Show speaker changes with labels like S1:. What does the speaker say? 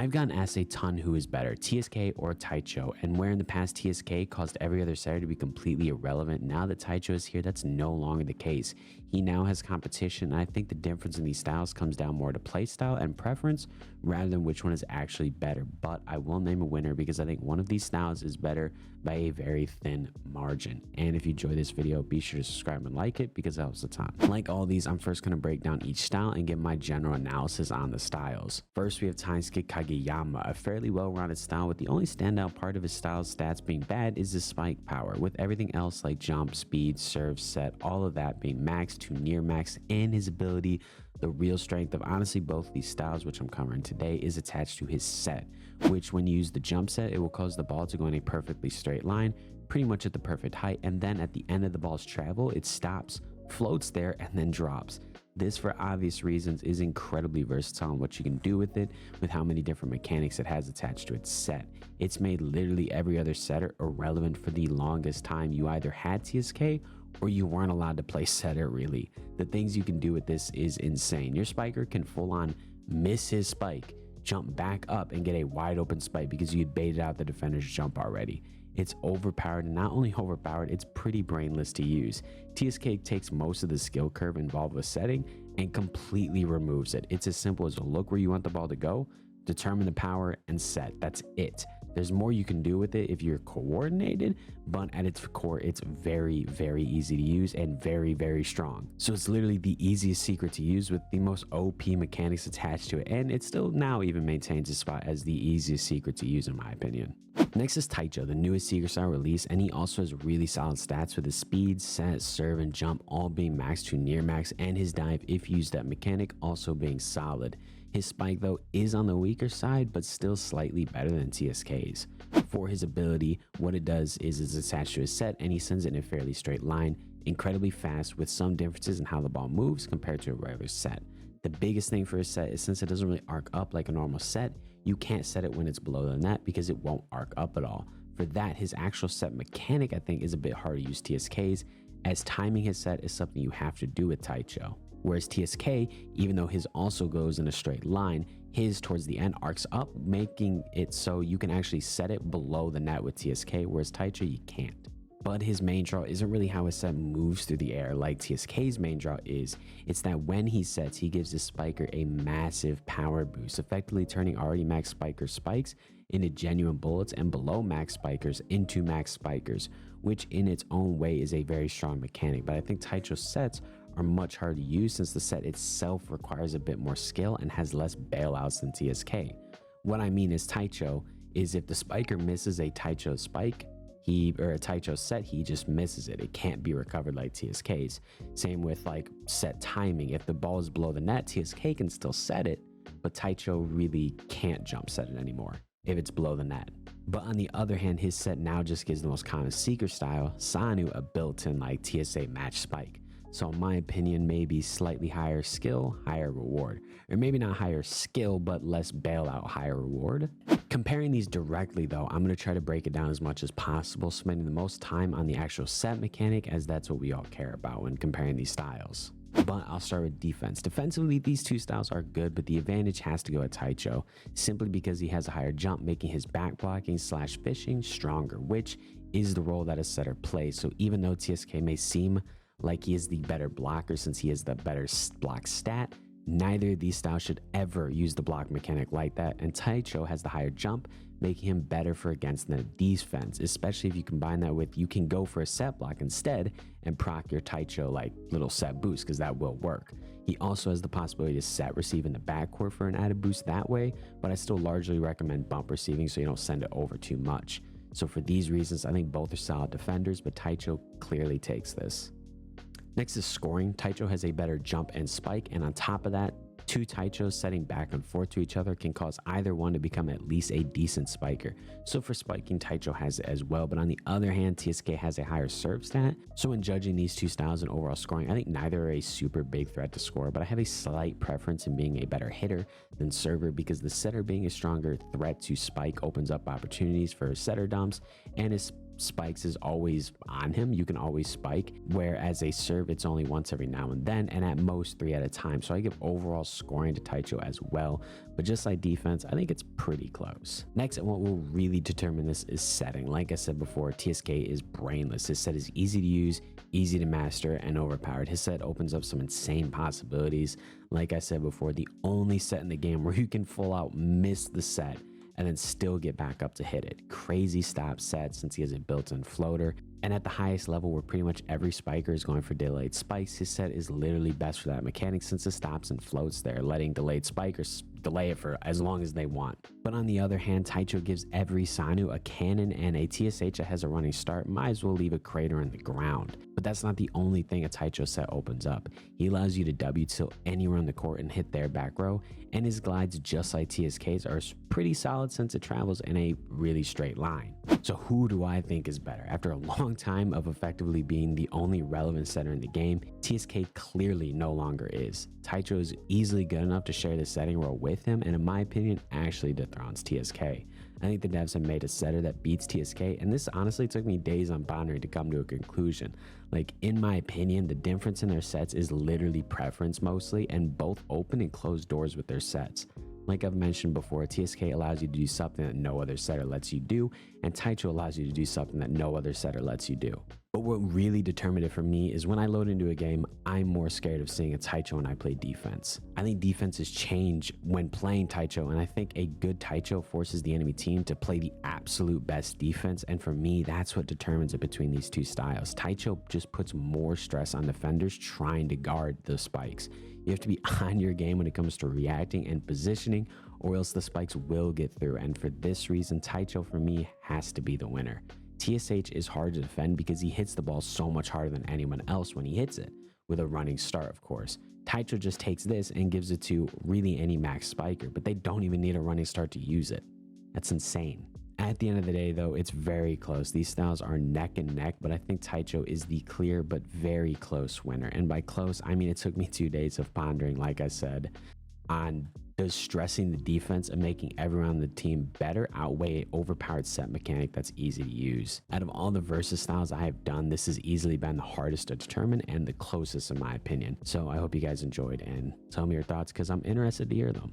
S1: I've gotten asked a ton who is better, TSK or Taichou, and where in the past TSK caused every other setter to be completely irrelevant, now that Taichou is here, that's no longer the case. He now has competition, and I think the difference in these styles comes down more to play style and preference rather than which one is actually better. But I will name a winner because I think one of these styles is better by a very thin margin. And if you enjoy this video, be sure to subscribe and like it because that helps a ton. Like all these, I'm first going to break down each style and give my general analysis on the styles. First, we have Timeskip Kagayomo, a fairly well-rounded style with the only standout part of his style's stats being bad is the spike power, with everything else like jump, speed, serve, set, all of that being maxed to near max, and his ability, the real strength of honestly both of these styles, which I'm covering today, is attached to his set, which when you use the jump set, it will cause the ball to go in a perfectly straight line, pretty much at the perfect height, and then at the end of the ball's travel, it stops, floats there, and then drops. This, for obvious reasons, is incredibly versatile in what you can do with it, with how many different mechanics it has attached to its set. It's made literally every other setter irrelevant for the longest time. You either had TSK or you weren't allowed to play setter, really. The things you can do with this is insane. Your spiker can full on miss his spike, jump back up and get a wide open spike because you had baited out the defender's jump already. It's overpowered, and not only overpowered, it's pretty brainless to use. TSK takes most of the skill curve involved with setting and completely removes it. It's as simple as look where you want the ball to go, determine the power, and set. That's it. There's more you can do with it if you're coordinated, but at its core, it's very, very easy to use and very, very strong. So it's literally the easiest secret to use with the most OP mechanics attached to it, and it still now even maintains its spot as the easiest secret to use in my opinion. Next is Taichou, the newest secret style release, and he also has really solid stats with his speed, set, serve, and jump all being maxed to near max, and his dive, if used that mechanic, also being solid. His spike though is on the weaker side, but still slightly better than TSK's. For his ability, what it does is it's attached to his set and he sends it in a fairly straight line, incredibly fast with some differences in how the ball moves compared to a regular set. The biggest thing for his set is since it doesn't really arc up like a normal set, you can't set it when it's below the net because it won't arc up at all. For that, his actual set mechanic I think is a bit hard to use TSK's, as timing his set is something you have to do with Taichou. Whereas TSK, even though his also goes in a straight line, his towards the end arcs up, making it so you can actually set it below the net with TSK, whereas Taichou you can't. But his main draw isn't really how his set moves through the air like TSK's main draw is. It's that when he sets, he gives his spiker a massive power boost, effectively turning already max spiker spikes into genuine bullets and below max spikers into max spikers, which in its own way is a very strong mechanic. But I think Taichou's sets are much harder to use since the set itself requires a bit more skill and has less bailouts than TSK. What I mean is Taichou is if the spiker misses a Taichou spike, or a Taichou set, he just misses it. It can't be recovered like TSK's. Same with like set timing. If the ball is below the net, TSK can still set it, but Taichou really can't jump set it anymore if it's below the net. But on the other hand, his set now just gives the most common seeker style, Sanu, a built-in like TSA match spike. So in my opinion, maybe slightly higher skill, higher reward. Or maybe not higher skill, but less bailout, higher reward. Comparing these directly though, I'm going to try to break it down as much as possible, spending the most time on the actual set mechanic as that's what we all care about when comparing these styles. But I'll start with defense. Defensively, these two styles are good, but the advantage has to go at Taichou, simply because he has a higher jump, making his back blocking / fishing stronger, which is the role that a setter plays. So even though TSK may seem like he is the better blocker since he is the better block stat, neither of these styles should ever use the block mechanic like that, and Taichou has the higher jump, making him better for against than a defense, especially if you combine that with you can go for a set block instead and proc your Taichou like little set boost, because that will work. He also has the possibility to set receive in the backcourt for an added boost that way, but I still largely recommend bump receiving so you don't send it over too much. So for these reasons, I think both are solid defenders, but Taichou clearly takes this. Next is scoring. Taichou has a better jump and spike, and on top of that, two Taichous setting back and forth to each other can cause either one to become at least a decent spiker. So for spiking, Taichou has it as well, but on the other hand, TSK has a higher serve stat. So in judging these two styles and overall scoring, I think neither are a super big threat to score, but I have a slight preference in being a better hitter than server, because the setter being a stronger threat to spike opens up opportunities for setter dumps, and his spikes is always on him. You can always spike, whereas a serve, it's only once every now and then, and at most 3 at a time. So I give overall scoring to Taichou as well, but just like defense, I think it's pretty close. Next, and what will really determine this is setting. Like I said before, TSK is brainless. His set is easy to use, easy to master, and overpowered. His set opens up some insane possibilities. Like I said before, the only set in the game where you can full out miss the set and then still get back up to hit it. Crazy stop set since he has a built-in floater. And at the highest level where pretty much every spiker is going for delayed spikes, his set is literally best for that mechanic since it stops and floats there, letting delayed spikers delay it for as long as they want. But on the other hand, Taichou gives every Sanu a cannon, and a TSH that has a running start might as well leave a crater in the ground. But that's not the only thing a Taichou set opens up. He allows you to W tilt anywhere on the court and hit their back row, and his glides, just like TSK's, are pretty solid since it travels in a really straight line. So who do I think is better? After a long time of effectively being the only relevant setter in the game, TSK clearly no longer is. Taichou is easily good enough to share the setting role with him, and in my opinion, actually dethrones TSK. I think the devs have made a setter that beats TSK, and this honestly took me days on pondering to come to a conclusion. Like, in my opinion, the difference in their sets is literally preference mostly, and both open and close doors with their sets. Like I've mentioned before, TSK allows you to do something that no other setter lets you do, and Taichou allows you to do something that no other setter lets you do. But what really determined it for me is when I load into a game, I'm more scared of seeing a Taichou when I play defense. I think defenses change when playing Taichou, and I think a good Taichou forces the enemy team to play the absolute best defense, and for me, that's what determines it between these two styles. Taichou just puts more stress on defenders trying to guard the spikes. You have to be on your game when it comes to reacting and positioning, or else the spikes will get through, and for this reason, Taichou for me has to be the winner. TSH is hard to defend because he hits the ball so much harder than anyone else when he hits it, with a running start of course. Taichou just takes this and gives it to really any max spiker, but they don't even need a running start to use it. That's insane. At the end of the day though, it's very close. These styles are neck and neck, but I think Taichou is the clear but very close winner. And by close, I mean it took me 2 days of pondering, like I said, on does stressing the defense and making everyone on the team better outweigh an overpowered set mechanic that's easy to use. Out of all the versus styles I have done, this has easily been the hardest to determine and the closest in my opinion. So I hope you guys enjoyed, and tell me your thoughts because I'm interested to hear them.